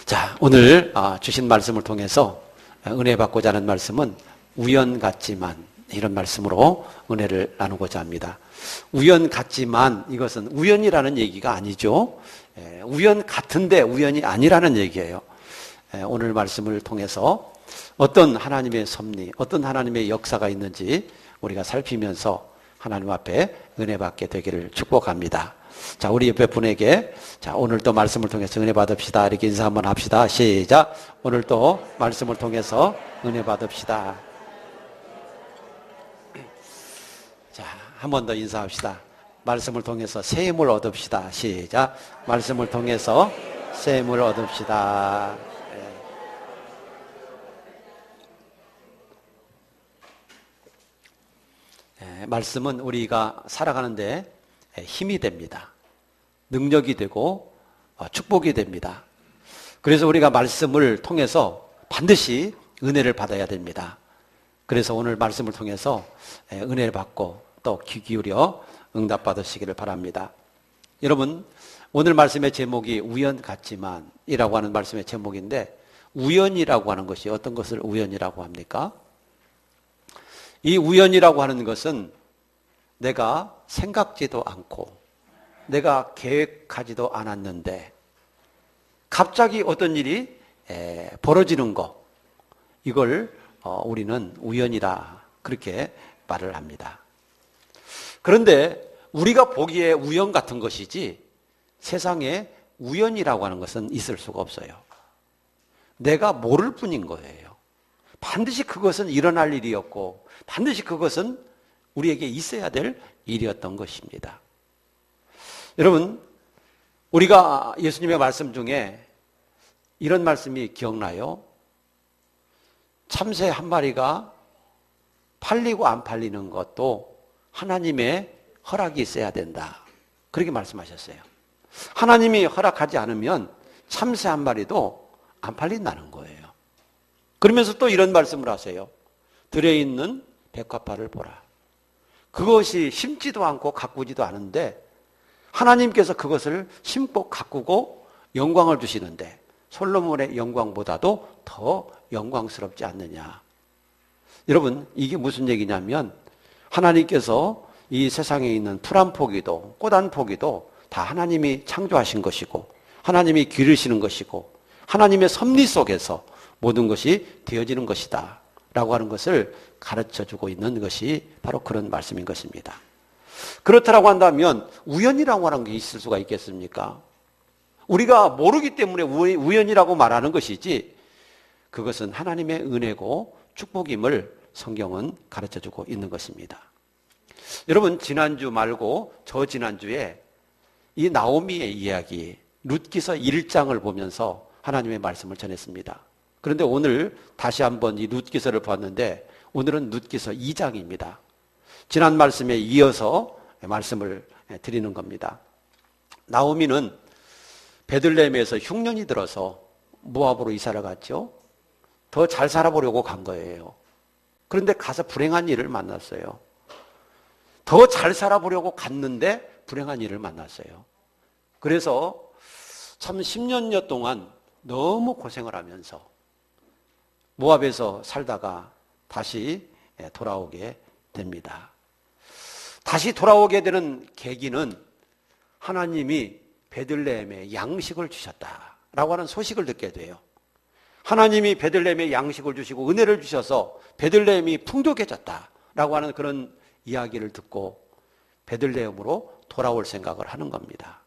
자, 오늘 주신 말씀을 통해서 은혜 받고자 하는 말씀은 우연 같지만, 이런 말씀으로 은혜를 나누고자 합니다. 우연 같지만 이것은 우연이라는 얘기가 아니죠. 우연 같은데 우연이 아니라는 얘기예요. 오늘 말씀을 통해서 어떤 하나님의 섭리, 어떤 하나님의 역사가 있는지 우리가 살피면서 하나님 앞에 은혜 받게 되기를 축복합니다. 자, 우리 옆에 분에게 자, 오늘 또 말씀을 통해서 은혜 받읍시다. 이렇게 인사 한번 합시다. 시작. 오늘 또 말씀을 통해서 은혜 받읍시다. 자, 한 번 더 인사합시다. 말씀을 통해서 새 힘을 얻읍시다. 시작. 말씀을 통해서 새 힘을 얻읍시다. 말씀은 우리가 살아가는데 힘이 됩니다. 능력이 되고 축복이 됩니다. 그래서 우리가 말씀을 통해서 반드시 은혜를 받아야 됩니다. 그래서 오늘 말씀을 통해서 은혜를 받고 또 귀 기울여 응답 받으시기를 바랍니다. 여러분, 오늘 말씀의 제목이 우연 같지만 이라고 하는 말씀의 제목인데, 우연이라고 하는 것이 어떤 것을 우연이라고 합니까? 이 우연이라고 하는 것은 내가 생각지도 않고 내가 계획하지도 않았는데 갑자기 어떤 일이 벌어지는 것, 이걸 우리는 우연이라 그렇게 말을 합니다. 그런데 우리가 보기에 우연 같은 것이지 세상에 우연이라고 하는 것은 있을 수가 없어요. 내가 모를 뿐인 거예요. 반드시 그것은 일어날 일이었고 반드시 그것은 우리에게 있어야 될 일이었던 것입니다. 여러분, 우리가 예수님의 말씀 중에 이런 말씀이 기억나요? 참새 한 마리가 팔리고 안 팔리는 것도 하나님의 허락이 있어야 된다. 그렇게 말씀하셨어요. 하나님이 허락하지 않으면 참새 한 마리도 안 팔린다는 거예요. 그러면서 또 이런 말씀을 하세요. 들에 있는 백합화를 보라. 그것이 심지도 않고 가꾸지도 않은데 하나님께서 그것을 심고 가꾸고 영광을 주시는데 솔로몬의 영광보다도 더 영광스럽지 않느냐. 여러분, 이게 무슨 얘기냐면 하나님께서 이 세상에 있는 풀 한 포기도 꽃 한 포기도 다 하나님이 창조하신 것이고 하나님이 기르시는 것이고 하나님의 섭리 속에서 모든 것이 되어지는 것이다 라고 하는 것을 가르쳐주고 있는 것이 바로 그런 말씀인 것입니다. 그렇다고 한다면 우연이라고 하는 게 있을 수가 있겠습니까? 우리가 모르기 때문에 우연이라고 말하는 것이지 그것은 하나님의 은혜고 축복임을 성경은 가르쳐주고 있는 것입니다. 여러분, 지난주 말고 저 지난주에 이 나오미의 이야기 룻기서 1장을 보면서 하나님의 말씀을 전했습니다. 그런데 오늘 다시 한번 이 룻기서를 봤는데 오늘은 룻기서 2장입니다. 지난 말씀에 이어서 말씀을 드리는 겁니다. 나오미는 베들레헴에서 흉년이 들어서 모압으로 이사를 갔죠. 더 잘 살아보려고 간 거예요. 그런데 가서 불행한 일을 만났어요. 더 잘 살아보려고 갔는데 불행한 일을 만났어요. 그래서 참 10년여 동안 너무 고생을 하면서 모압에서 살다가 다시 돌아오게 됩니다. 다시 돌아오게 되는 계기는 하나님이 베들레헴에 양식을 주셨다라고 하는 소식을 듣게 돼요. 하나님이 베들레헴에 양식을 주시고 은혜를 주셔서 베들레헴이 풍족해졌다라고 하는 그런 이야기를 듣고 베들레헴으로 돌아올 생각을 하는 겁니다.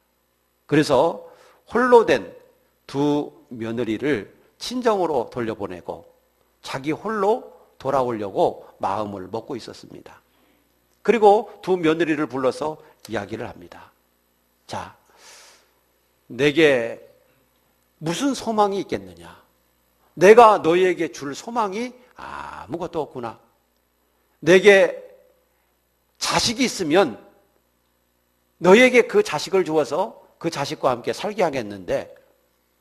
그래서 홀로 된 두 며느리를 친정으로 돌려보내고 자기 홀로 돌아오려고 마음을 먹고 있었습니다. 그리고 두 며느리를 불러서 이야기를 합니다. 자, 내게 무슨 소망이 있겠느냐? 내가 너희에게 줄 소망이 아무것도 없구나. 내게 자식이 있으면 너희에게 그 자식을 주어서 그 자식과 함께 살게 하겠는데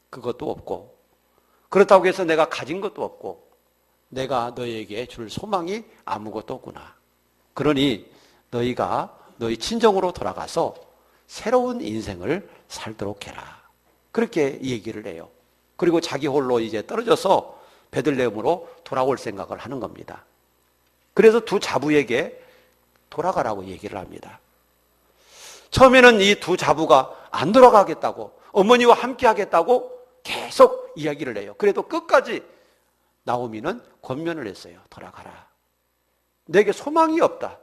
그것도 없고, 그렇다고 해서 내가 가진 것도 없고 내가 너희에게 줄 소망이 아무것도 없구나. 그러니 너희가 너희 친정으로 돌아가서 새로운 인생을 살도록 해라. 그렇게 얘기를 해요. 그리고 자기 홀로 이제 떨어져서 베들레헴으로 돌아올 생각을 하는 겁니다. 그래서 두 자부에게 돌아가라고 얘기를 합니다. 처음에는 이 두 자부가 안 돌아가겠다고, 어머니와 함께 하겠다고 계속 이야기를 해요. 그래도 끝까지 나오미는 권면을 했어요. 돌아가라. 내게 소망이 없다.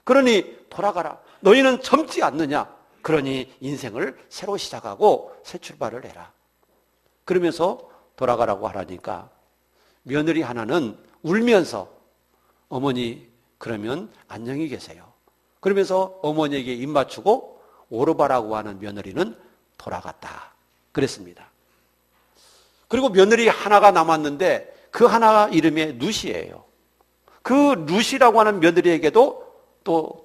그러니 돌아가라. 너희는 젊지 않느냐. 그러니 인생을 새로 시작하고 새 출발을 해라. 그러면서 돌아가라고 하라니까 며느리 하나는 울면서 어머니 그러면 안녕히 계세요. 그러면서 어머니에게 입 맞추고 오르바라고 하는 며느리는 돌아갔다. 그랬습니다. 그리고 며느리 하나가 남았는데 그 하나 이름이 룻이에요. 그 룻이라고 하는 며느리에게도 또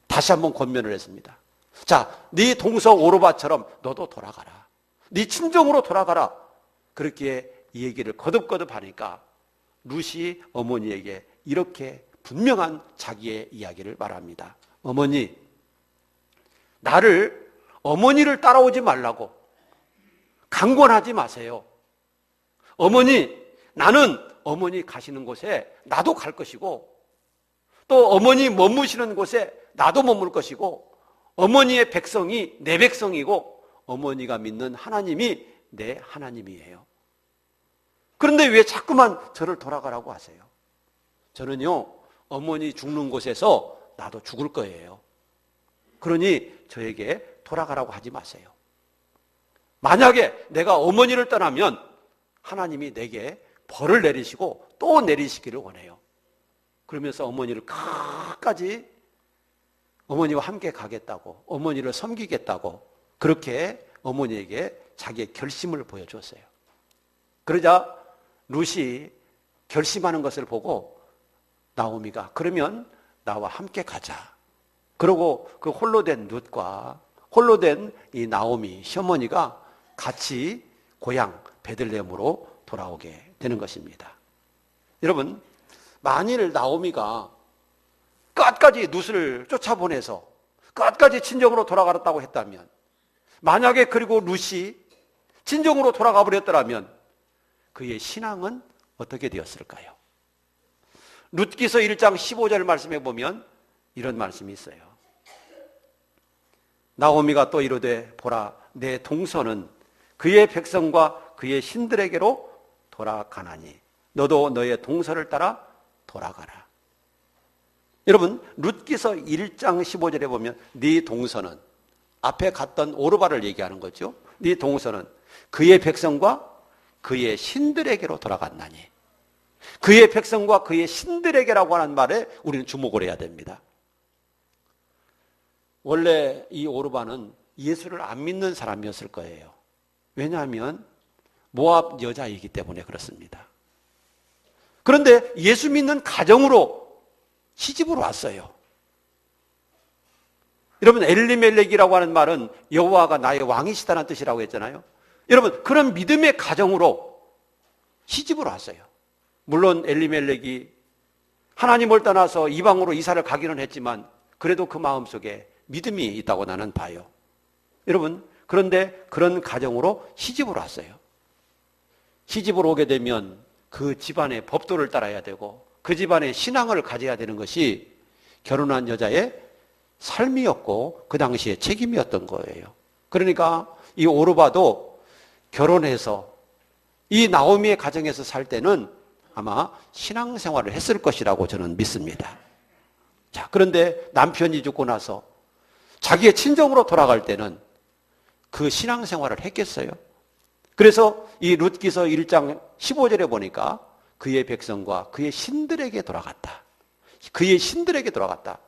다시 한번 권면을 했습니다. 자, 네 동서 오르바처럼 너도 돌아가라. 네 친정으로 돌아가라. 그렇게 이 얘기를 거듭거듭 하니까 룻이 어머니에게 이렇게 분명한 자기의 이야기를 말합니다. 어머니, 나를 어머니를 따라오지 말라고 강권하지 마세요. 어머니, 나는 어머니 가시는 곳에 나도 갈 것이고 또 어머니 머무시는 곳에 나도 머물 것이고 어머니의 백성이 내 백성이고 어머니가 믿는 하나님이 내 하나님이에요. 그런데 왜 자꾸만 저를 돌아가라고 하세요? 저는요, 어머니 죽는 곳에서 나도 죽을 거예요. 그러니 저에게 돌아가라고 하지 마세요. 만약에 내가 어머니를 떠나면 하나님이 내게 벌을 내리시고 또 내리시기를 원해요. 그러면서 어머니를 끝까지 어머니와 함께 가겠다고, 어머니를 섬기겠다고 그렇게 어머니에게 자기의 결심을 보여줬어요. 그러자 룻이 결심하는 것을 보고 나오미가 그러면 나와 함께 가자. 그러고 그 홀로 된 룻과 홀로 된 이 나오미 시어머니가 같이 고향 베들레헴으로 돌아오게 되는 것입니다. 여러분, 만일 나오미가 끝까지 룻을 쫓아보내서 끝까지 친정으로 돌아갔다고 했다면, 만약에 그리고 룻이 친정으로 돌아가 버렸더라면 그의 신앙은 어떻게 되었을까요? 룻기서 1장 15절 말씀에 보면 이런 말씀이 있어요. 나오미가 또 이르되 보라, 내 동서는 그의 백성과 그의 신들에게로 돌아가나니 너도 너의 동서를 따라 돌아가라. 여러분, 룻기서 1장 15절에 보면 네 동서는, 앞에 갔던 오르바를 얘기하는 거죠. 네 동서는 그의 백성과 그의 신들에게로 돌아갔나니, 그의 백성과 그의 신들에게라고 하는 말에 우리는 주목을 해야 됩니다. 원래 이 오르바는 예수를 안 믿는 사람이었을 거예요. 왜냐하면 모압 여자이기 때문에 그렇습니다. 그런데 예수 믿는 가정으로 시집으로 왔어요. 여러분, 엘리멜렉이라고 하는 말은 여호와가 나의 왕이시다는 뜻이라고 했잖아요. 여러분, 그런 믿음의 가정으로 시집으로 왔어요. 물론 엘리멜렉이 하나님을 떠나서 이방으로 이사를 가기는 했지만 그래도 그 마음속에 믿음이 있다고 나는 봐요. 여러분, 그런데 그런 가정으로 시집으로 왔어요. 시집으로 오게 되면 그 집안의 법도를 따라야 되고 그 집안의 신앙을 가져야 되는 것이 결혼한 여자의 삶이었고 그 당시의 책임이었던 거예요. 그러니까 이 오르바도 결혼해서 이 나오미의 가정에서 살 때는 아마 신앙생활을 했을 것이라고 저는 믿습니다. 자, 그런데 남편이 죽고 나서 자기의 친정으로 돌아갈 때는 그 신앙생활을 했겠어요? 그래서 이 룻기서 1장 15절에 보니까 그의 백성과 그의 신들에게 돌아갔다. 그의 신들에게 돌아갔다.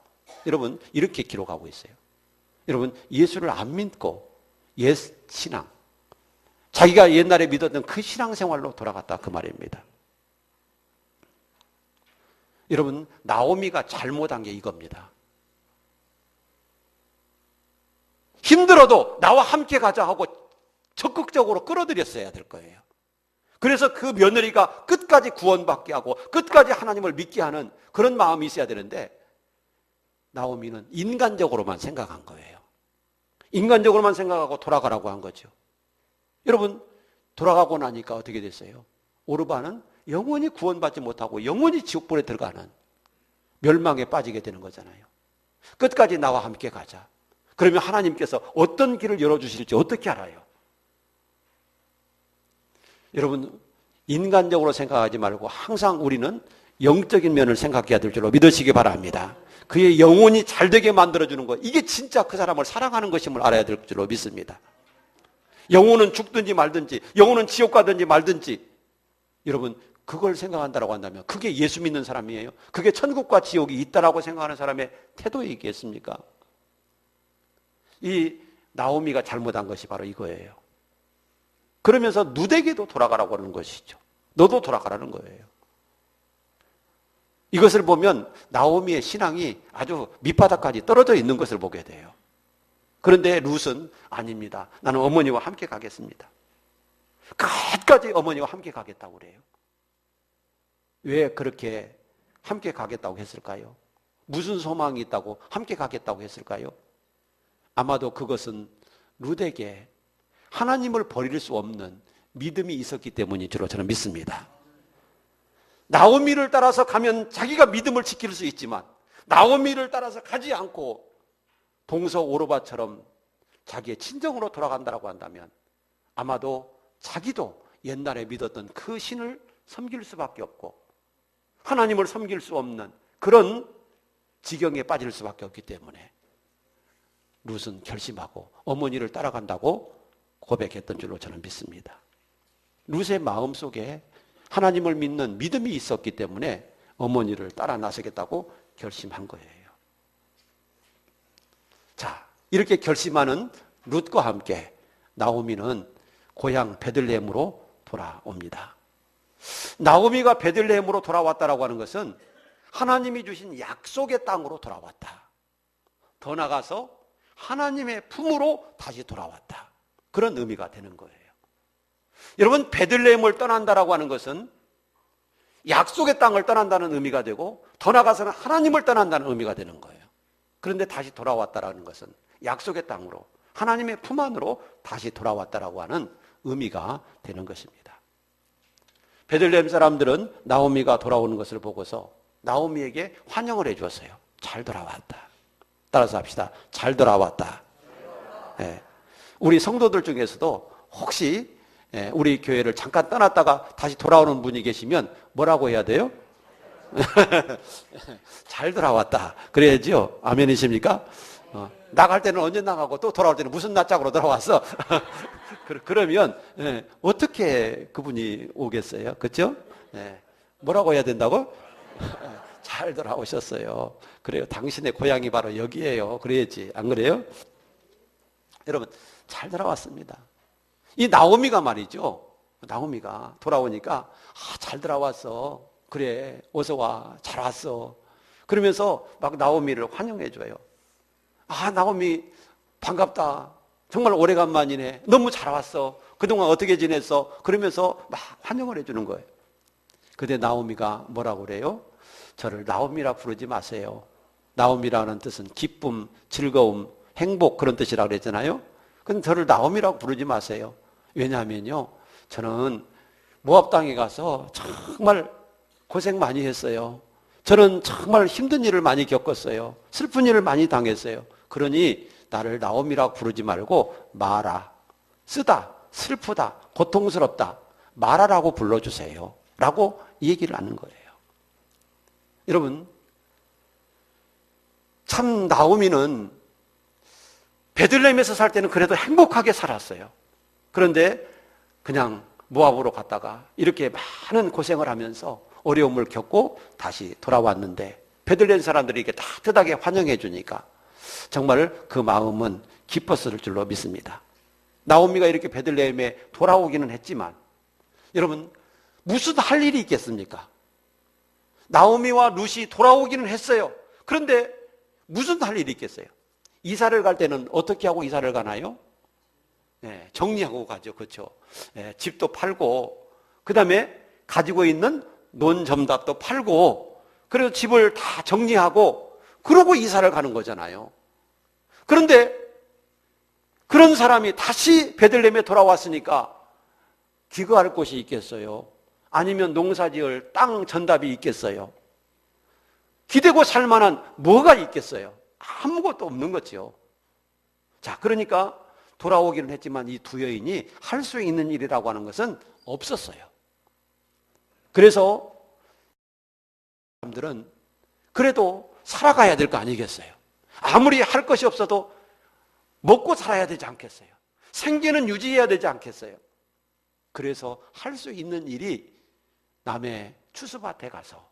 여러분, 이렇게 기록하고 있어요. 여러분, 예수를 안 믿고 옛 신앙, 자기가 옛날에 믿었던 그 신앙생활로 돌아갔다, 그 말입니다. 여러분, 나오미가 잘못한 게 이겁니다. 힘들어도 나와 함께 가자 하고 적극적으로 끌어들였어야 될 거예요. 그래서 그 며느리가 끝까지 구원받게 하고 끝까지 하나님을 믿게 하는 그런 마음이 있어야 되는데 나오미는 인간적으로만 생각한 거예요. 인간적으로만 생각하고 돌아가라고 한 거죠. 여러분, 돌아가고 나니까 어떻게 됐어요? 오르바는 영원히 구원받지 못하고 영원히 지옥불에 들어가는 멸망에 빠지게 되는 거잖아요. 끝까지 나와 함께 가자. 그러면 하나님께서 어떤 길을 열어주실지 어떻게 알아요? 여러분, 인간적으로 생각하지 말고 항상 우리는 영적인 면을 생각해야 될 줄로 믿으시기 바랍니다. 그의 영혼이 잘되게 만들어주는 것, 이게 진짜 그 사람을 사랑하는 것임을 알아야 될 줄로 믿습니다. 영혼은 죽든지 말든지, 영혼은 지옥 가든지 말든지, 여러분 그걸 생각한다고 한다면 그게 예수 믿는 사람이에요? 그게 천국과 지옥이 있다라고 생각하는 사람의 태도이겠습니까? 이 나오미가 잘못한 것이 바로 이거예요. 그러면서 누데게도 돌아가라고 하는 것이죠. 너도 돌아가라는 거예요. 이것을 보면 나오미의 신앙이 아주 밑바닥까지 떨어져 있는 것을 보게 돼요. 그런데 룻은 아닙니다. 나는 어머니와 함께 가겠습니다. 끝까지 어머니와 함께 가겠다고 그래요. 왜 그렇게 함께 가겠다고 했을까요? 무슨 소망이 있다고 함께 가겠다고 했을까요? 아마도 그것은 룻에게 하나님을 버릴 수 없는 믿음이 있었기 때문인 줄로 저는 믿습니다. 나오미를 따라서 가면 자기가 믿음을 지킬 수 있지만 나오미를 따라서 가지 않고 동서 오르바처럼 자기의 친정으로 돌아간다고 한다면 아마도 자기도 옛날에 믿었던 그 신을 섬길 수밖에 없고 하나님을 섬길 수 없는 그런 지경에 빠질 수밖에 없기 때문에 룻은 결심하고 어머니를 따라간다고 고백했던 줄로 저는 믿습니다. 룻의 마음속에 하나님을 믿는 믿음이 있었기 때문에 어머니를 따라 나서겠다고 결심한 거예요. 자, 이렇게 결심하는 룻과 함께 나오미는 고향 베들레헴으로 돌아옵니다. 나오미가 베들레헴으로 돌아왔다라고 하는 것은 하나님이 주신 약속의 땅으로 돌아왔다. 더 나아가서 하나님의 품으로 다시 돌아왔다. 그런 의미가 되는 거예요. 여러분, 베들레헴을 떠난다라고 하는 것은 약속의 땅을 떠난다는 의미가 되고 더 나아가서는 하나님을 떠난다는 의미가 되는 거예요. 그런데 다시 돌아왔다라는 것은 약속의 땅으로 하나님의 품 안으로 다시 돌아왔다라고 하는 의미가 되는 것입니다. 베들레헴 사람들은 나오미가 돌아오는 것을 보고서 나오미에게 환영을 해주었어요. 잘 돌아왔다. 따라서 합시다. 잘 돌아왔다. 네. 우리 성도들 중에서도 혹시 우리 교회를 잠깐 떠났다가 다시 돌아오는 분이 계시면 뭐라고 해야 돼요? 잘 돌아왔다. 그래야죠. 아멘이십니까? 나갈 때는 언제 나가고 또 돌아올 때는 무슨 낯짝으로 돌아왔어? 그러면 어떻게 그분이 오겠어요? 그렇죠? 뭐라고 해야 된다고? 잘 돌아오셨어요. 그래요. 당신의 고향이 바로 여기예요. 그래야지. 안 그래요? 여러분, 잘 돌아왔습니다. 이 나오미가 말이죠. 나오미가 돌아오니까 잘 돌아왔어. 그래, 어서 와. 잘 왔어. 그러면서 막 나오미를 환영해줘요. 나오미 반갑다. 정말 오래간만이네. 너무 잘 왔어. 그동안 어떻게 지냈어? 그러면서 막 환영을 해주는 거예요. 근데 나오미가 뭐라고 그래요? 저를 나오미라 부르지 마세요. 나오미라는 뜻은 기쁨, 즐거움, 행복 그런 뜻이라고 그랬잖아요. 근데 저를 나오미라고 부르지 마세요. 왜냐하면요, 저는 모압 땅에 가서 정말 고생 많이 했어요. 저는 정말 힘든 일을 많이 겪었어요. 슬픈 일을 많이 당했어요. 그러니 나를 나오미라고 부르지 말고 마라, 쓰다, 슬프다, 고통스럽다, 마라라고 불러주세요. 라고 얘기를 하는 거예요. 여러분, 참 나오미는 베들레헴에서 살 때는 그래도 행복하게 살았어요. 그런데 그냥 모압으로 갔다가 이렇게 많은 고생을 하면서 어려움을 겪고 다시 돌아왔는데 베들레헴 사람들이 이렇게 따뜻하게 환영해 주니까 정말 그 마음은 기뻤을 줄로 믿습니다. 나오미가 이렇게 베들레헴에 돌아오기는 했지만 여러분, 무슨 할 일이 있겠습니까? 나오미와 룻이 돌아오기는 했어요. 그런데 무슨 할 일이 있겠어요? 이사를 갈 때는 어떻게 하고 이사를 가나요? 정리하고 가죠. 그렇죠? 집도 팔고 그 다음에 가지고 있는 논점답도 팔고 그래서 집을 다 정리하고 그러고 이사를 가는 거잖아요. 그런데 그런 사람이 다시 베들레헴에 돌아왔으니까 기거할 곳이 있겠어요? 아니면 농사지을 땅 전답이 있겠어요? 기대고 살 만한 뭐가 있겠어요? 아무것도 없는 거죠. 자, 그러니까 돌아오기는 했지만 이 두 여인이 할 수 있는 일이라고 하는 것은 없었어요. 그래서 사람들은 그래도 살아가야 될 거 아니겠어요? 아무리 할 것이 없어도 먹고 살아야 되지 않겠어요? 생계는 유지해야 되지 않겠어요? 그래서 할 수 있는 일이 남의 추수밭에 가서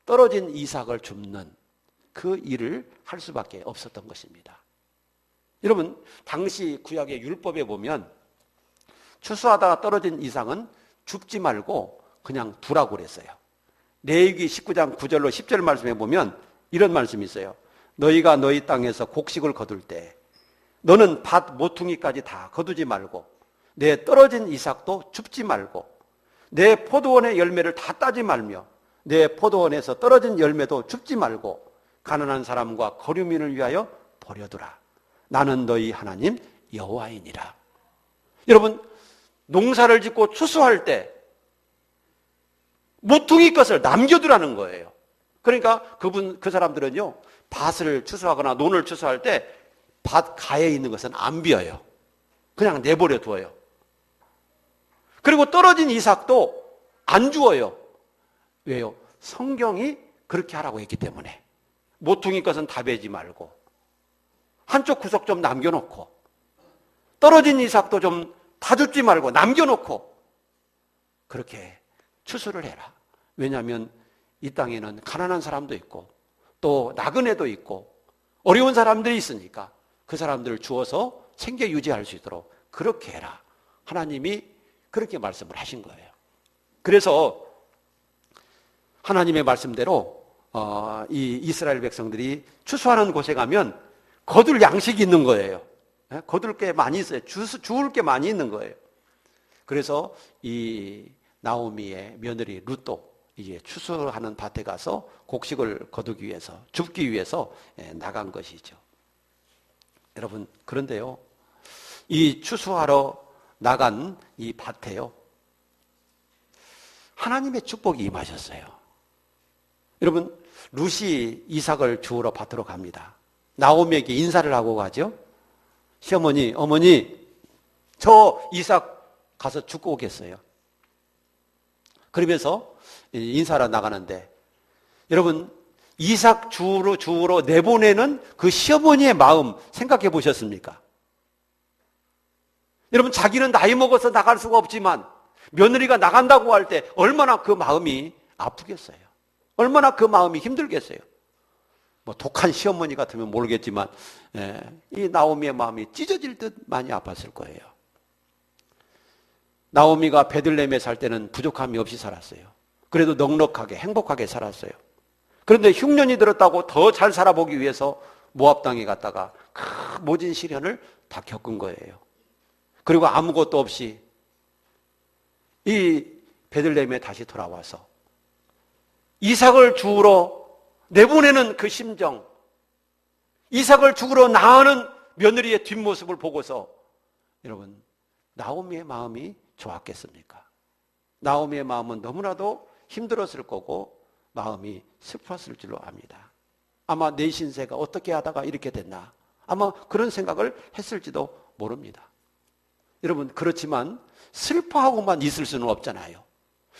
떨어진 이삭을 줍는 그 일을 할 수밖에 없었던 것입니다. 여러분, 당시 구약의 율법에 보면 추수하다가 떨어진 이삭은 줍지 말고 그냥 두라고 그랬어요. 레위기 19장 9절로 10절 말씀에 보면 이런 말씀이 있어요. 너희가 너희 땅에서 곡식을 거둘 때 너는 밭 모퉁이까지 다 거두지 말고 내 떨어진 이삭도 줍지 말고 내 포도원의 열매를 다 따지 말며 내 포도원에서 떨어진 열매도 줍지 말고 가난한 사람과 거류민을 위하여 버려두라. 나는 너희 하나님 여호와이니라. 여러분, 농사를 짓고 추수할 때 모퉁이 것을 남겨두라는 거예요. 그러니까 그 사람들은요, 밭을 추수하거나 논을 추수할 때 밭 가에 있는 것은 안 비워요. 그냥 내버려 두어요. 그리고 떨어진 이삭도 안 주어요. 왜요? 성경이 그렇게 하라고 했기 때문에. 모퉁이 것은 다 베지 말고 한쪽 구석 좀 남겨놓고 떨어진 이삭도 좀 다 줍지 말고 남겨놓고 그렇게 추수를 해라. 왜냐하면 이 땅에는 가난한 사람도 있고 또 나그네도 있고 어려운 사람들이 있으니까 그 사람들을 주어서 생계 유지할 수 있도록 그렇게 해라. 하나님이 그렇게 말씀을 하신 거예요. 그래서 하나님의 말씀대로 이 이스라엘 백성들이 추수하는 곳에 가면 거둘 양식이 있는 거예요. 거둘 게 많이 있어요. 주울 게 많이 있는 거예요. 그래서 이 나오미의 며느리 룻도 이제 추수하는 밭에 가서 곡식을 거두기 위해서, 줍기 위해서 나간 것이죠. 여러분, 그런데요, 이 추수하러 나간 이 밭에요, 하나님의 축복이 임하셨어요. 여러분, 룻이 이삭을 주우러 밭으로 갑니다. 나오미에게 인사를 하고 가죠. 시어머니, 어머니, 저 이삭 가서 죽고 오겠어요. 그러면서 인사하러 나가는데, 여러분, 이삭 주우러 내보내는 그 시어머니의 마음 생각해 보셨습니까? 여러분, 자기는 나이 먹어서 나갈 수가 없지만 며느리가 나간다고 할 때 얼마나 그 마음이 아프겠어요. 얼마나 그 마음이 힘들겠어요. 뭐 독한 시어머니 같으면 모르겠지만 이 나오미의 마음이 찢어질 듯 많이 아팠을 거예요. 나오미가 베들레헴에 살 때는 부족함이 없이 살았어요. 그래도 넉넉하게 행복하게 살았어요. 그런데 흉년이 들었다고 더 잘 살아보기 위해서 모압 땅에 갔다가 큰 모진 시련을 다 겪은 거예요. 그리고 아무것도 없이 이 베들레헴에 다시 돌아와서 이삭을 주우러 내보내는 그 심정, 이삭을 주우러 나가는 며느리의 뒷모습을 보고서 여러분, 나오미의 마음이 좋았겠습니까? 나오미의 마음은 너무나도 힘들었을 거고 마음이 슬펐을 줄로 압니다. 아마 내 신세가 어떻게 하다가 이렇게 됐나, 아마 그런 생각을 했을지도 모릅니다. 여러분, 그렇지만 슬퍼하고만 있을 수는 없잖아요.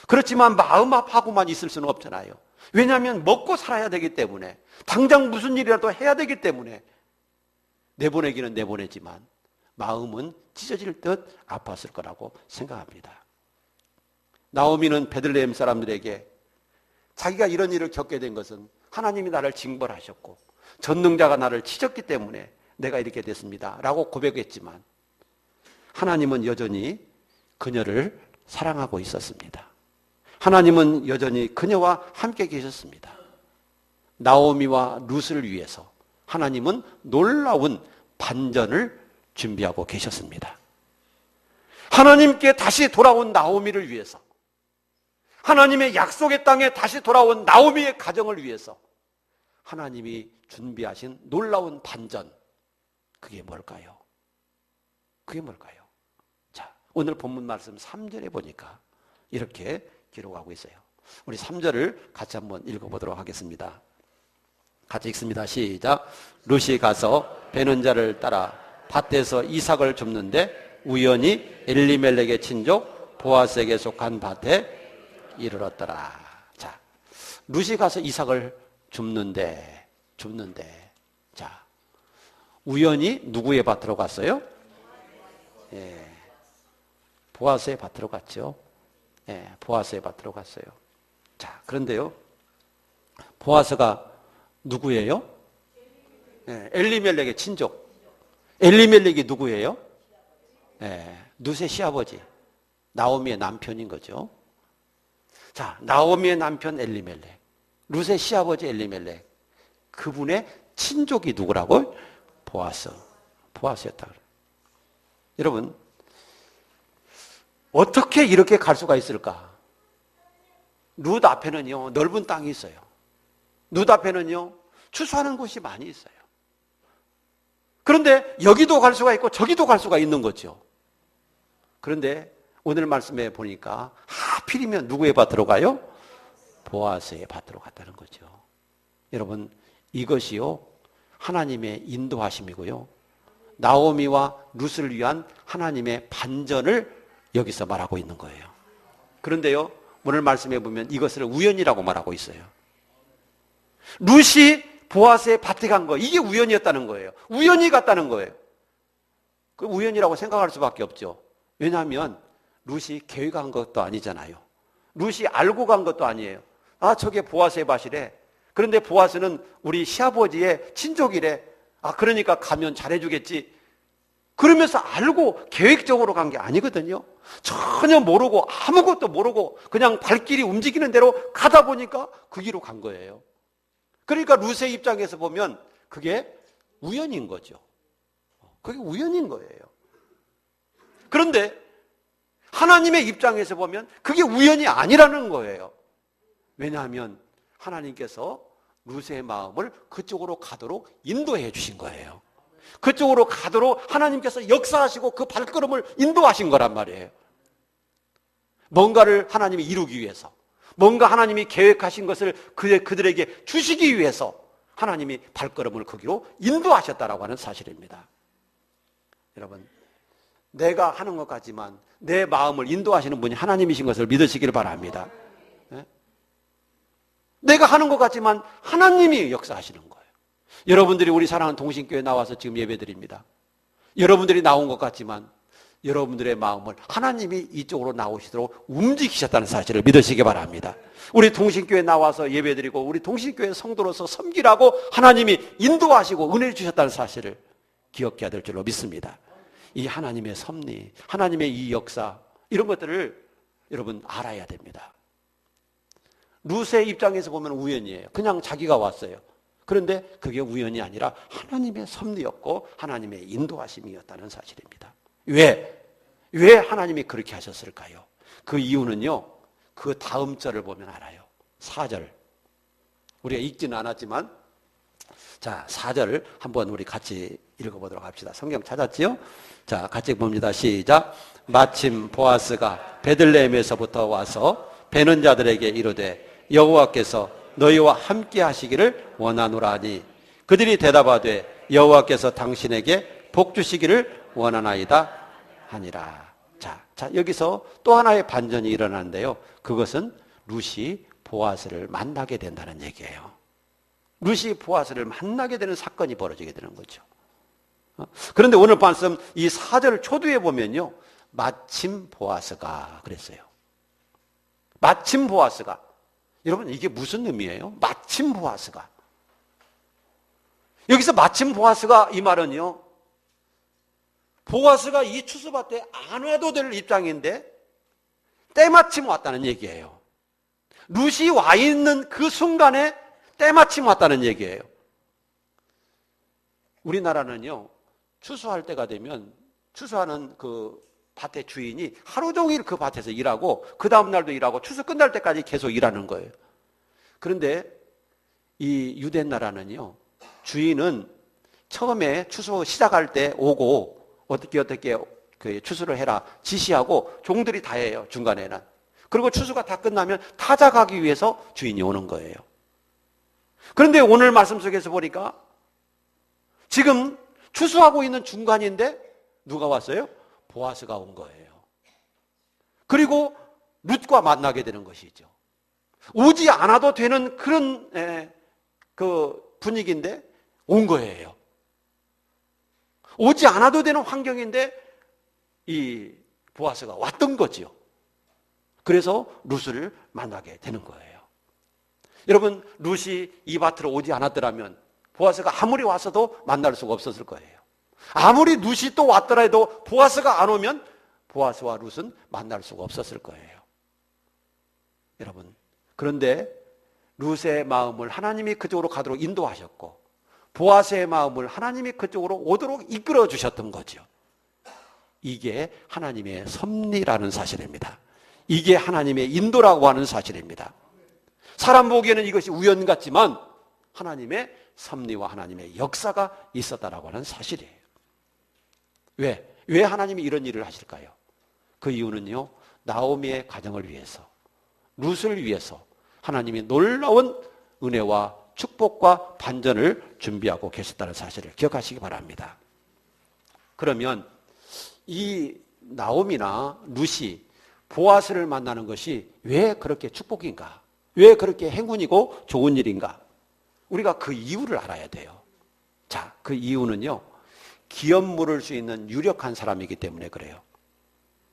그렇지만 마음 아파하고만 있을 수는 없잖아요. 왜냐하면 먹고 살아야 되기 때문에, 당장 무슨 일이라도 해야 되기 때문에 내보내기는 내보내지만 마음은 찢어질 듯 아팠을 거라고 생각합니다. 나오미는 베들레헴 사람들에게 자기가 이런 일을 겪게 된 것은 하나님이 나를 징벌하셨고 전능자가 나를 치셨기 때문에 내가 이렇게 됐습니다 라고 고백했지만 하나님은 여전히 그녀를 사랑하고 있었습니다. 하나님은 여전히 그녀와 함께 계셨습니다. 나오미와 룻을 위해서 하나님은 놀라운 반전을 준비하고 계셨습니다. 하나님께 다시 돌아온 나오미를 위해서, 하나님의 약속의 땅에 다시 돌아온 나오미의 가정을 위해서 하나님이 준비하신 놀라운 반전, 그게 뭘까요? 그게 뭘까요? 자, 오늘 본문 말씀 3절에 보니까 이렇게 기록하고 있어요. 우리 3절을 같이 한번 읽어보도록 하겠습니다. 같이 읽습니다. 시작. 룻이 가서 베는 자를 따라 밭에서 이삭을 줍는데 우연히 엘리멜렉의 친족 보아스에게 속한 밭에 이르렀더라. 자, 룻이 가서 이삭을 줍는데 자, 우연히 누구의 밭으로 갔어요? 예, 보아스의 밭으로 갔죠. 예, 보아스의 밭으로 갔어요. 자, 그런데요, 보아스가 누구예요? 예, 엘리멜렉의 친족. 엘리멜렉이 누구예요? 예, 룻의 시아버지, 나오미의 남편인 거죠. 자, 나오미의 남편 엘리멜렉, 룻의 시아버지 엘리멜렉, 그분의 친족이 누구라고? 보아스였다. 여러분, 어떻게 이렇게 갈 수가 있을까? 룻 앞에는요, 넓은 땅이 있어요. 룻 앞에는요, 추수하는 곳이 많이 있어요. 그런데 여기도 갈 수가 있고 저기도 갈 수가 있는 거죠. 그런데 오늘 말씀에 보니까 하필이면 누구의 밭으로 가요? 보아스의 밭으로 갔다는 거죠. 여러분, 이것이요, 하나님의 인도하심이고요, 나오미와 룻을 위한 하나님의 반전을 여기서 말하고 있는 거예요. 그런데요, 오늘 말씀에 보면 이것을 우연이라고 말하고 있어요. 룻이 보아스의 밭에 간 거, 이게 우연이었다는 거예요. 우연히 갔다는 거예요. 그 우연이라고 생각할 수밖에 없죠. 왜냐하면 룻이 계획한 것도 아니잖아요. 룻이 알고 간 것도 아니에요. 아, 저게 보아스의 밭이래. 그런데 보아스는 우리 시아버지의 친족이래. 아, 그러니까 가면 잘해주겠지. 그러면서 알고 계획적으로 간 게 아니거든요. 전혀 모르고 아무것도 모르고 그냥 발길이 움직이는 대로 가다 보니까 그 길로 간 거예요. 그러니까 룻의 입장에서 보면 그게 우연인 거죠. 그게 우연인 거예요. 그런데 하나님의 입장에서 보면 그게 우연이 아니라는 거예요. 왜냐하면 하나님께서 룻의 마음을 그쪽으로 가도록 인도해 주신 거예요. 그쪽으로 가도록 하나님께서 역사하시고 그 발걸음을 인도하신 거란 말이에요. 뭔가를 하나님이 이루기 위해서, 뭔가 하나님이 계획하신 것을 그들에게 주시기 위해서 하나님이 발걸음을 거기로 인도하셨다라고 하는 사실입니다. 여러분, 내가 하는 것 같지만 내 마음을 인도하시는 분이 하나님이신 것을 믿으시길 바랍니다. 네? 내가 하는 것 같지만 하나님이 역사하시는 거예요. 여러분들이 우리 사랑하는 동신교회 나와서 지금 예배드립니다. 여러분들이 나온 것 같지만 여러분들의 마음을 하나님이 이쪽으로 나오시도록 움직이셨다는 사실을 믿으시기 바랍니다. 우리 동신교회 나와서 예배드리고 우리 동신교회 성도로서 섬기라고 하나님이 인도하시고 은혜를 주셨다는 사실을 기억해야 될 줄로 믿습니다. 이 하나님의 섭리, 하나님의 이 역사, 이런 것들을 여러분 알아야 됩니다. 룻의 입장에서 보면 우연이에요. 그냥 자기가 왔어요. 그런데 그게 우연이 아니라 하나님의 섭리였고 하나님의 인도하심이었다는 사실입니다. 왜 하나님이 그렇게 하셨을까요? 그 이유는요, 그 다음 절을 보면 알아요. 4절. 우리가 읽지는 않았지만, 자, 4절을 한번 우리 같이 읽어보도록 합시다. 성경 찾았지요? 자, 같이 봅니다. 시작. 마침 보아스가 베들레헴에서부터 와서 베는 자들에게 이르되 여호와께서 너희와 함께 하시기를 원하노라니, 그들이 대답하되 여호와께서 당신에게 복 주시기를 원하나이다 하니라. 자, 여기서 또 하나의 반전이 일어나는데요. 그것은 룻이 보아스를 만나게 된다는 얘기예요. 룻이 보아스를 만나게 되는 사건이 벌어지게 되는 거죠. 그런데 오늘 말씀 이 4절 초두에 보면요, 마침 보아스가 그랬어요. 마침 보아스가. 여러분, 이게 무슨 의미예요? 마침 보아스가. 여기서 마침 보아스가, 이 말은요, 보아스가 이 추수밭에 안 와도 될 입장인데 때마침 왔다는 얘기예요. 룻이 와 있는 그 순간에 때마침 왔다는 얘기예요. 우리나라는요, 추수할 때가 되면 추수하는 그 밭의 주인이 하루 종일 그 밭에서 일하고 그 다음 날도 일하고 추수 끝날 때까지 계속 일하는 거예요. 그런데 이 유대 나라는요, 주인은 처음에 추수 시작할 때 오고 어떻게 그 추수를 해라 지시하고 종들이 다 해요. 중간에는. 그리고 추수가 다 끝나면 타작하기 위해서 주인이 오는 거예요. 그런데 오늘 말씀 속에서 보니까 지금 추수하고 있는 중간인데 누가 왔어요? 보아스가 온 거예요. 그리고 룻과 만나게 되는 것이죠. 오지 않아도 되는 그런 그 분위기인데 온 거예요. 오지 않아도 되는 환경인데 이 보아스가 왔던 거지요. 그래서 룻을 만나게 되는 거예요. 여러분, 룻이 이 밭으로 오지 않았더라면 보아스가 아무리 왔어도 만날 수가 없었을 거예요. 아무리 룻이 또 왔더라도 보아스가 안 오면 보아스와 룻은 만날 수가 없었을 거예요. 여러분, 그런데 룻의 마음을 하나님이 그쪽으로 가도록 인도하셨고 보아스의 마음을 하나님이 그쪽으로 오도록 이끌어 주셨던 거죠. 이게 하나님의 섭리라는 사실입니다. 이게 하나님의 인도라고 하는 사실입니다. 사람 보기에는 이것이 우연 같지만 하나님의 섭리와 하나님의 역사가 있었다라고 하는 사실이에요. 왜 하나님이 이런 일을 하실까요? 그 이유는요, 나오미의 가정을 위해서, 룻을 위해서 하나님이 놀라운 은혜와 축복과 반전을 준비하고 계셨다는 사실을 기억하시기 바랍니다. 그러면 이 나오미나 룻이 보아스를 만나는 것이 왜 그렇게 축복인가? 왜 그렇게 행운이고 좋은 일인가? 우리가 그 이유를 알아야 돼요. 자, 그 이유는요, 기업 물을 수 있는 유력한 사람이기 때문에 그래요.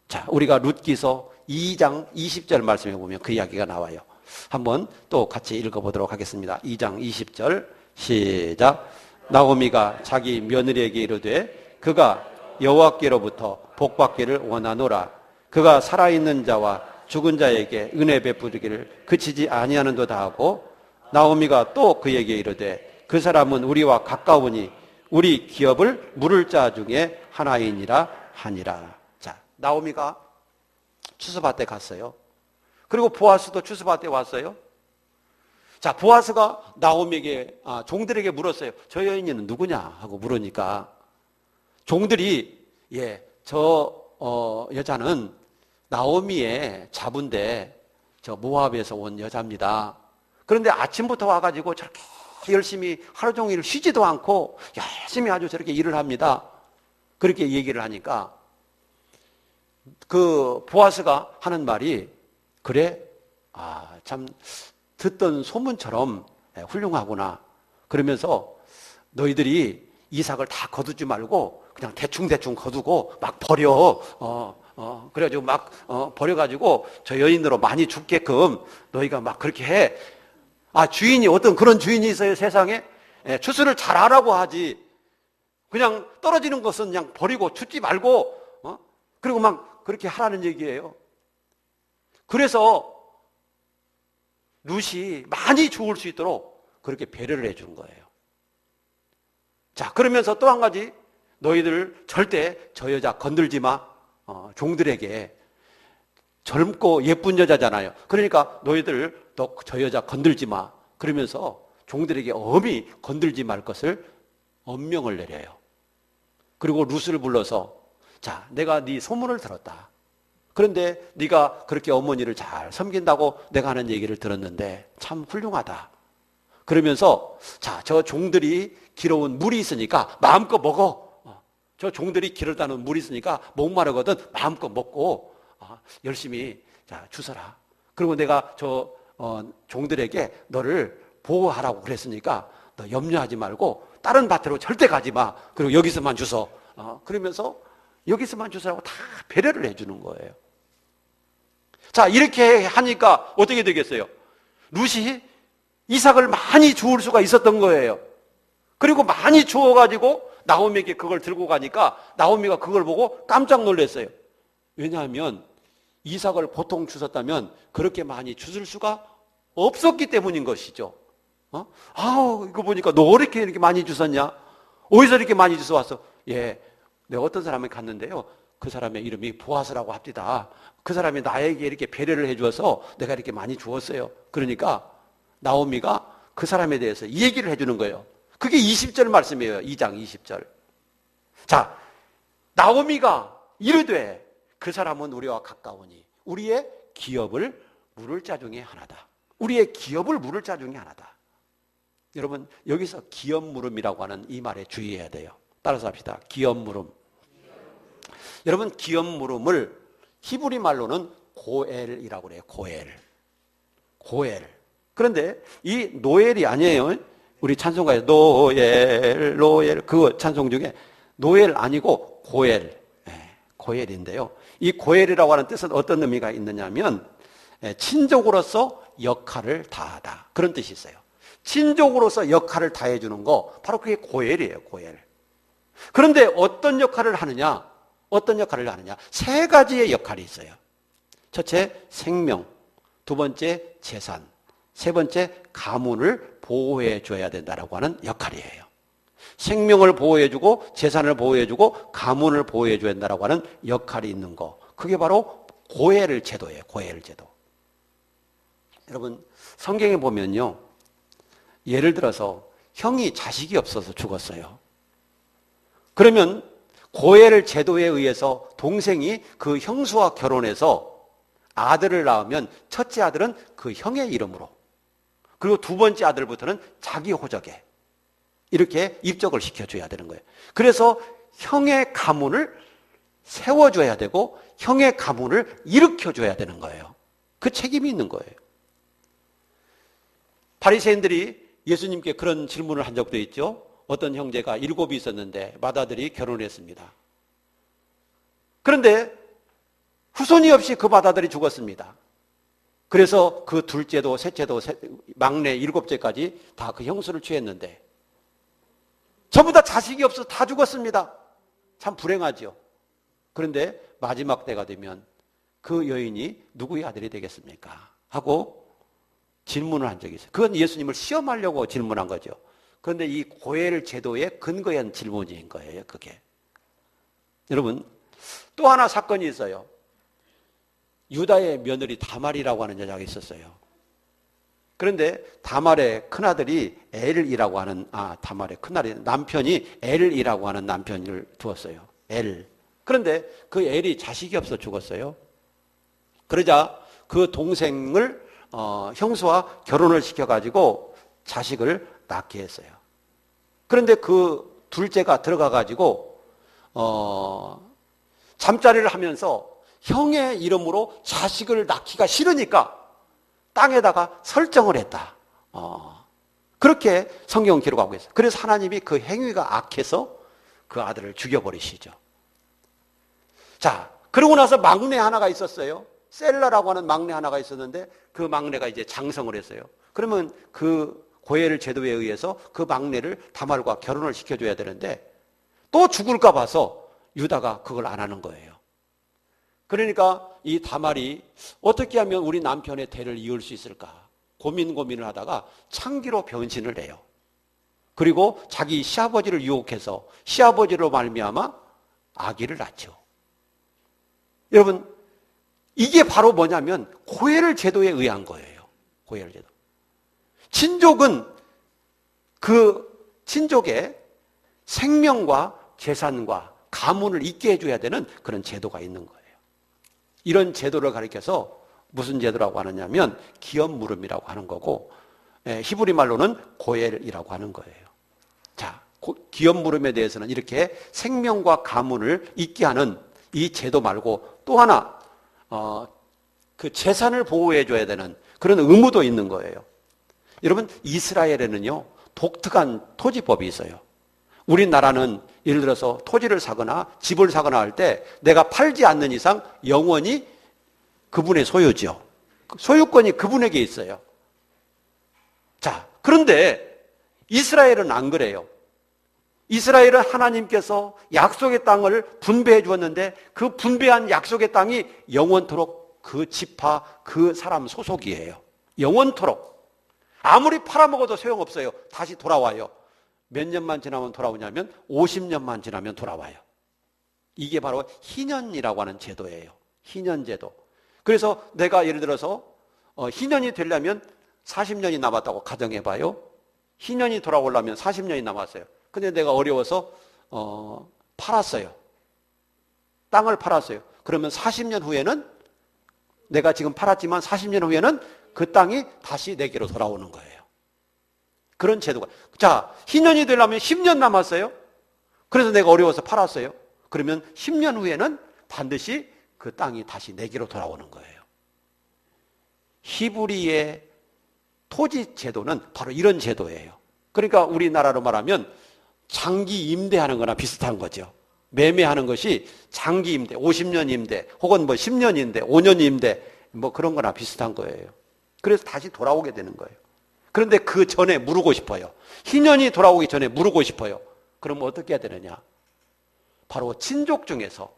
자, 우리가 룻기서 2장 20절 말씀에 보면 그 이야기가 나와요. 한번 또 같이 읽어보도록 하겠습니다. 2장 20절 시작. 나오미가 자기 며느리에게 이르되 그가 여호와께로부터 복받기를 원하노라. 그가 살아있는 자와 죽은 자에게 은혜 베푸기를 그치지 아니하는도다 하고 나오미가 또 그에게 이르되 그 사람은 우리와 가까우니 우리 기업을 물을 자 중에 하나이니라 하니라. 자, 나오미가 추수밭에 갔어요. 그리고 보아스도 추수밭에 왔어요. 자, 보아스가 나오미에게 종들에게 물었어요. 저 여인은 누구냐 하고 물으니까 종들이 저 여자는 나오미의 자부인데 저 모압에서 온 여자입니다. 그런데 아침부터 와가지고 저렇게 열심히 하루 종일 쉬지도 않고 열심히 아주 저렇게 일을 합니다. 그렇게 얘기를 하니까 그 보아스가 하는 말이 그래? 참 듣던 소문처럼 훌륭하구나. 그러면서 너희들이 이삭을 다 거두지 말고 그냥 대충 거두고 막 버려. 그래가지고 막 버려가지고 저 여인으로 많이 죽게끔 너희가 막 그렇게 해. 주인이 어떤 그런 주인이 있어요, 세상에? 추수를 잘하라고 하지. 그냥 떨어지는 것은 그냥 버리고 죽지 말고, 그리고 막 그렇게 하라는 얘기예요. 그래서 룻이 많이 죽을 수 있도록 그렇게 배려를 해준 거예요. 자, 그러면서 또 한 가지, 너희들 절대 저 여자 건들지 마. 종들에게 젊고 예쁜 여자잖아요. 그러니까 너희들 너 저 여자 건들지 마. 그러면서 종들에게 엄히 건들지 말 것을 엄명을 내려요. 그리고 룻을 불러서 자, 내가 네 소문을 들었다. 그런데 네가 그렇게 어머니를 잘 섬긴다고 내가 하는 얘기를 들었는데 참 훌륭하다. 그러면서 자, 저 종들이 길어온 물이 있으니까 마음껏 먹어. 저 종들이 길었다는 물이 있으니까 목마르거든 마음껏 먹고 열심히 자, 주서라. 그리고 내가 저 종들에게 너를 보호하라고 그랬으니까 너 염려하지 말고 다른 밭으로 절대 가지 마. 그리고 여기서만 주서. 그러면서 여기서만 주서라고 다 배려를 해주는 거예요. 자, 이렇게 하니까 어떻게 되겠어요? 룻이 이삭을 많이 주울 수가 있었던 거예요. 그리고 많이 주워가지고 나오미에게 그걸 들고 가니까 나오미가 그걸 보고 깜짝 놀랐어요. 왜냐하면 이삭을 보통 주셨다면 그렇게 많이 주실 수가 없었기 때문인 것이죠. 이거 보니까 너 이렇게 많이 주셨냐? 어디서 이렇게 많이 주워 왔어? 내가 어떤 사람에 갔는데요. 그 사람의 이름이 보아스라고 합니다. 그 사람이 나에게 이렇게 배려를 해주어서 내가 이렇게 많이 주었어요. 그러니까 나오미가 그 사람에 대해서 이 얘기를 해주는 거예요. 그게 20절 말씀이에요. 2장 20절. 자, 나오미가 이르되 그 사람은 우리와 가까우니 우리의 기업을 물을 자 중에 하나다. 우리의 기업을 물을 자 중에 하나다. 여러분, 여기서 기업 물음이라고 하는 이 말에 주의해야 돼요. 따라서 합시다. 기업 물음. 여러분, 기업 물음을 히브리 말로는 고엘이라고 그래요. 고엘. 그런데 이 노엘이 아니에요. 우리 찬송가에 노엘 그 찬송 중에 노엘 아니고 고엘. 고엘인데요. 이 고엘이라고 하는 뜻은 어떤 의미가 있느냐면 친족으로서 역할을 다하다. 그런 뜻이 있어요. 친족으로서 역할을 다해주는 거, 바로 그게 고엘이에요. 고엘. 그런데 어떤 역할을 하느냐? 세 가지의 역할이 있어요. 첫째, 생명. 두 번째, 재산. 세 번째, 가문을 보호해 줘야 된다라고 하는 역할이에요. 생명을 보호해주고 재산을 보호해주고 가문을 보호해줘야 된다라고 하는 역할이 있는 거, 그게 바로 고엘 제도예요. 고엘 제도. 여러분, 성경에 보면요, 예를 들어서 형이 자식이 없어서 죽었어요. 그러면 고엘 제도에 의해서 동생이 그 형수와 결혼해서 아들을 낳으면 첫째 아들은 그 형의 이름으로, 그리고 두 번째 아들부터는 자기 호적에 이렇게 입적을 시켜줘야 되는 거예요. 그래서 형의 가문을 세워줘야 되고 형의 가문을 일으켜줘야 되는 거예요. 그 책임이 있는 거예요. 바리새인들이 예수님께 그런 질문을 한 적도 있죠. 어떤 형제가 7이 있었는데 맏아들이 결혼했습니다. 그런데 후손이 없이 그 맏아들이 죽었습니다. 그래서 그 둘째도 셋째도 막내 7째까지 다 그 형수를 취했는데 전부 다 자식이 없어서 다 죽었습니다. 참 불행하죠. 그런데 마지막 때가 되면 그 여인이 누구의 아들이 되겠습니까? 하고 질문을 한 적이 있어요. 그건 예수님을 시험하려고 질문한 거죠. 그런데 이 고엘 제도의 근거한 질문인 거예요, 그게. 여러분, 또 하나 사건이 있어요. 유다의 며느리 다말이라고 하는 여자가 있었어요. 그런데 다말의 큰아들이 엘이라고 하는, 다말의 큰아들이 남편이 엘이라고 하는 남편을 두었어요. 엘. 그런데 그 엘이 자식이 없어 죽었어요. 그러자 그 동생을 형수와 결혼을 시켜가지고 자식을 낳게 했어요. 그런데 그 둘째가 들어가가지고 잠자리를 하면서 형의 이름으로 자식을 낳기가 싫으니까 땅에다가 설정을 했다. 그렇게 성경 기록하고 있어요. 그래서 하나님이 그 행위가 악해서 그 아들을 죽여버리시죠. 자, 그러고 나서 막내 하나가 있었어요. 셀라라고 하는 막내 하나가 있었는데 그 막내가 이제 장성을 했어요. 그러면 그 고엘 제도에 의해서 그 막내를 다말과 결혼을 시켜줘야 되는데 또 죽을까 봐서 유다가 그걸 안 하는 거예요. 그러니까 이 다말이 어떻게 하면 우리 남편의 대를 이을 수 있을까 고민을 하다가 창기로 변신을 해요. 그리고 자기 시아버지를 유혹해서 시아버지로 말미암아 아기를 낳죠. 여러분, 이게 바로 뭐냐면 고엘 제도에 의한 거예요. 고엘 제도. 친족은 그 친족의 생명과 재산과 가문을 있게 해줘야 되는 그런 제도가 있는 거예요. 이런 제도를 가리켜서 무슨 제도라고 하느냐면 기업 물음이라고 하는 거고, 히브리 말로는 고엘이라고 하는 거예요. 자, 기업 물음에 대해서는 이렇게 생명과 가문을 있게 하는 이 제도 말고 또 하나 그 재산을 보호해 줘야 되는 그런 의무도 있는 거예요. 여러분, 이스라엘에는요 독특한 토지법이 있어요. 우리나라는 예를 들어서 토지를 사거나 집을 사거나 할 때 내가 팔지 않는 이상 영원히 그분의 소유죠. 소유권이 그분에게 있어요. 자, 그런데 이스라엘은 안 그래요. 이스라엘은 하나님께서 약속의 땅을 분배해 주었는데 그 분배한 약속의 땅이 영원토록 그 지파, 그 사람 소속이에요. 영원토록. 아무리 팔아먹어도 소용없어요. 다시 돌아와요. 몇 년만 지나면 돌아오냐면 50년만 지나면 돌아와요. 이게 바로 희년이라고 하는 제도예요. 희년제도. 그래서 내가 예를 들어서 희년이 되려면 40년이 남았다고 가정해봐요. 희년이 돌아오려면 40년이 남았어요. 근데 내가 어려워서 팔았어요. 땅을 팔았어요. 그러면 40년 후에는 내가 지금 팔았지만 40년 후에는 그 땅이 다시 내게로 돌아오는 거예요. 그런 제도가. 자, 희년이 되려면 10년 남았어요. 그래서 내가 어려워서 팔았어요. 그러면 10년 후에는 반드시 그 땅이 다시 내게로 돌아오는 거예요. 히브리의 토지 제도는 바로 이런 제도예요. 그러니까 우리나라로 말하면 장기 임대하는 거나 비슷한 거죠. 매매하는 것이 장기 임대, 50년 임대, 혹은 뭐 10년 임대, 5년 임대, 뭐 그런 거나 비슷한 거예요. 그래서 다시 돌아오게 되는 거예요. 그런데 그 전에 물고 싶어요. 희년이 돌아오기 전에 물고 싶어요. 그럼 어떻게 해야 되느냐? 바로 친족 중에서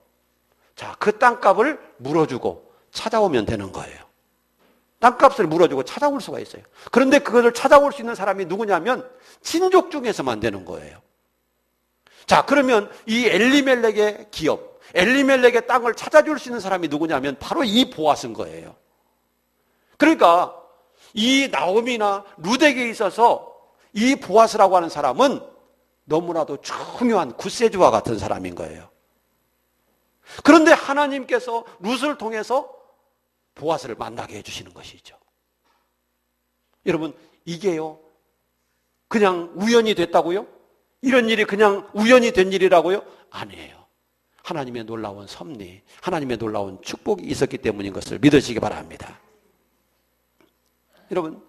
자, 그 땅값을 물어주고 찾아오면 되는 거예요. 땅값을 물어주고 찾아올 수가 있어요. 그런데 그것을 찾아올 수 있는 사람이 누구냐면 친족 중에서만 되는 거예요. 자, 그러면 이 엘리멜렉의 기업, 엘리멜렉의 땅을 찾아줄 수 있는 사람이 누구냐면 바로 이 보아스인 거예요. 그러니까 이 나오미나 룻에게 있어서 이 보아스라고 하는 사람은 너무나도 중요한 구세주와 같은 사람인 거예요. 그런데 하나님께서 룻을 통해서 보아스를 만나게 해주시는 것이죠. 여러분, 이게요, 그냥 우연이 됐다고요? 이런 일이 그냥 우연이 된 일이라고요? 아니에요. 하나님의 놀라운 섭리, 하나님의 놀라운 축복이 있었기 때문인 것을 믿으시기 바랍니다. 여러분,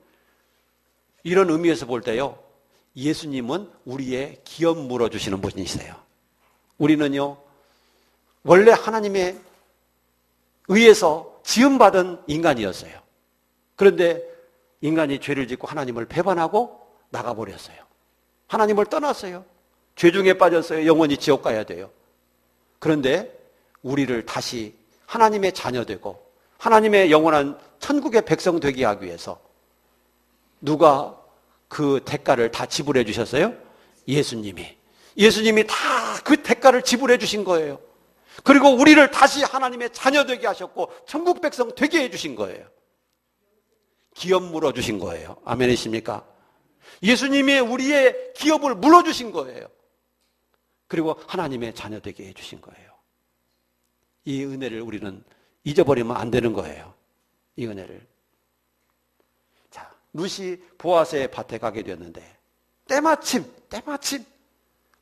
이런 의미에서 볼 때요, 예수님은 우리의 기업 물어주시는 분이세요. 우리는요, 원래 하나님의 의해서 지음받은 인간이었어요. 그런데 인간이 죄를 짓고 하나님을 배반하고 나가버렸어요. 하나님을 떠났어요. 죄 중에 빠졌어요. 영원히 지옥 가야 돼요. 그런데 우리를 다시 하나님의 자녀 되고 하나님의 영원한 천국의 백성 되게 하기 위해서 누가 그 대가를 다 지불해 주셨어요? 예수님이. 예수님이 다 그 대가를 지불해 주신 거예요. 그리고 우리를 다시 하나님의 자녀 되게 하셨고 천국 백성 되게 해주신 거예요. 기업 물어주신 거예요. 아멘이십니까? 예수님이 우리의 기업을 물어주신 거예요. 그리고 하나님의 자녀 되게 해주신 거예요. 이 은혜를 우리는 잊어버리면 안 되는 거예요. 이 은혜를. 자, 룻이 보아스의 밭에 가게 되었는데 때마침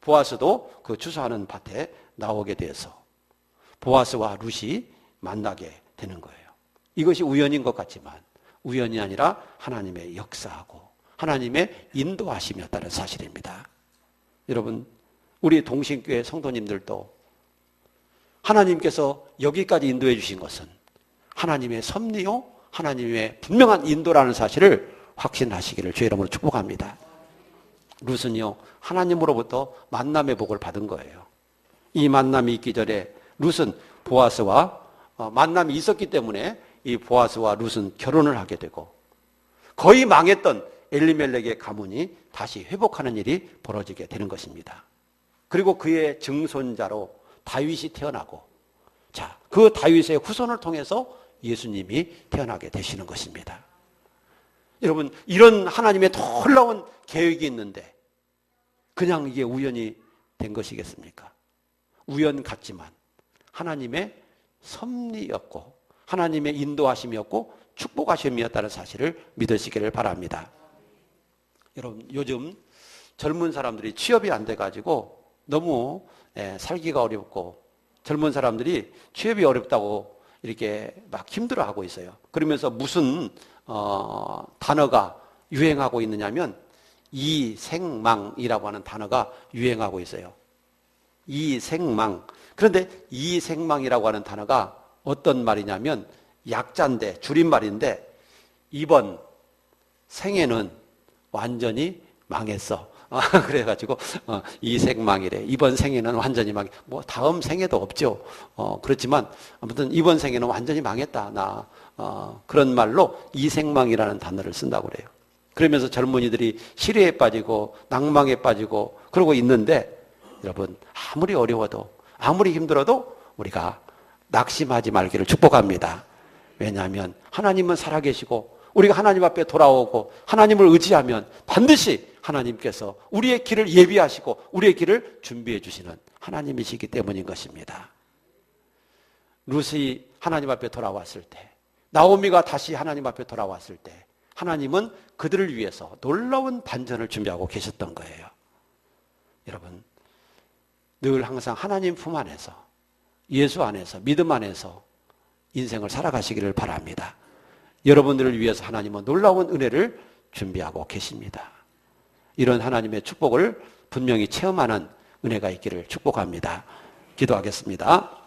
보아스도 그 추수하는 밭에 나오게 돼서 보아스와 룻이 만나게 되는 거예요. 이것이 우연인 것 같지만 우연이 아니라 하나님의 역사하고 하나님의 인도하심이었다는 사실입니다. 여러분, 우리 동신교회 성도님들도 하나님께서 여기까지 인도해 주신 것은 하나님의 섭리요, 하나님의 분명한 인도라는 사실을 확신하시기를 주의 이름으로 축복합니다. 룻은요, 하나님으로부터 만남의 복을 받은 거예요. 이 만남이 있기 전에 룻은 보아스와 만남이 있었기 때문에 이 보아스와 룻은 결혼을 하게 되고 거의 망했던 엘리멜렉의 가문이 다시 회복하는 일이 벌어지게 되는 것입니다. 그리고 그의 증손자로 다윗이 태어나고, 자, 그 다윗의 후손을 통해서 예수님이 태어나게 되시는 것입니다. 여러분, 이런 하나님의 놀라운 계획이 있는데 그냥 이게 우연이 된 것이겠습니까? 우연 같지만 하나님의 섭리였고 하나님의 인도하심이었고 축복하심이었다는 사실을 믿으시기를 바랍니다. 여러분, 요즘 젊은 사람들이 취업이 안 돼가지고 너무 살기가 어렵고 젊은 사람들이 취업이 어렵다고 이렇게 막 힘들어하고 있어요. 그러면서 무슨 단어가 유행하고 있느냐면 이생망이라고 하는 단어가 유행하고 있어요. 이생망. 그런데 이생망이라고 하는 단어가 어떤 말이냐면 약자인데, 줄임말인데 이번 생에는 완전히 망했어. 그래가지고 이생망이래. 이번 생에는 완전히 망해. 뭐 다음 생에도 없죠. 그렇지만 아무튼 이번 생에는 완전히 망했다. 나 그런 말로 이생망이라는 단어를 쓴다고 그래요. 그러면서 젊은이들이 시리에 빠지고 낭망에 빠지고 그러고 있는데, 여러분, 아무리 어려워도 아무리 힘들어도 우리가 낙심하지 말기를 축복합니다. 왜냐하면 하나님은 살아계시고 우리가 하나님 앞에 돌아오고 하나님을 의지하면 반드시 하나님께서 우리의 길을 예비하시고 우리의 길을 준비해 주시는 하나님이시기 때문인 것입니다. 룻이 하나님 앞에 돌아왔을 때, 나오미가 다시 하나님 앞에 돌아왔을 때 하나님은 그들을 위해서 놀라운 반전을 준비하고 계셨던 거예요. 여러분, 늘 항상 하나님 품 안에서, 예수 안에서, 믿음 안에서 인생을 살아가시기를 바랍니다. 여러분들을 위해서 하나님은 놀라운 은혜를 준비하고 계십니다. 이런 하나님의 축복을 분명히 체험하는 은혜가 있기를 축복합니다. 기도하겠습니다.